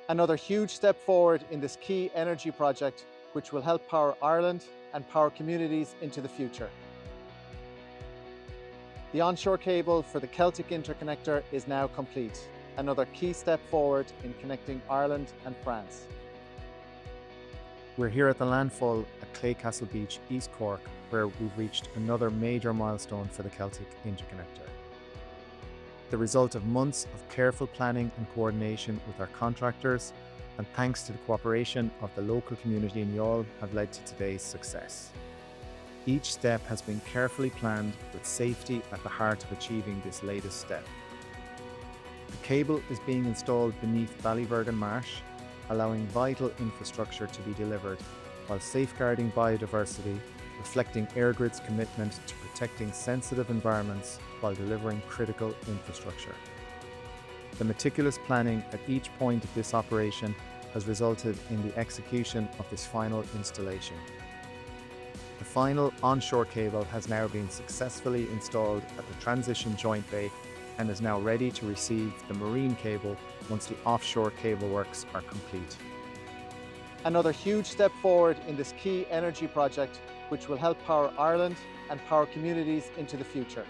Another huge step forward in this key energy project, which will help power Ireland and power communities into the future. The onshore cable for the Celtic Interconnector is now complete, another key step forward in connecting Ireland and France. We're here at the landfall at Claycastle Beach, East Cork, where we've reached another major milestone for the Celtic Interconnector. The result of months of careful planning and coordination with our contractors, and thanks to the cooperation of the local community in Youghal, have led to today's success. Each step has been carefully planned with safety at the heart of achieving this latest step. The cable is being installed beneath Ballyvergan Marsh, allowing vital infrastructure to be delivered while safeguarding biodiversity, reflecting EirGrid's commitment to protecting sensitive environments while delivering critical infrastructure. The meticulous planning at each point of this operation has resulted in the execution of this final installation. The final onshore cable has now been successfully installed at the transition joint bay and is now ready to receive the marine cable once the offshore cable works are complete. Another huge step forward in this key energy project, which will help power Ireland and power communities into the future.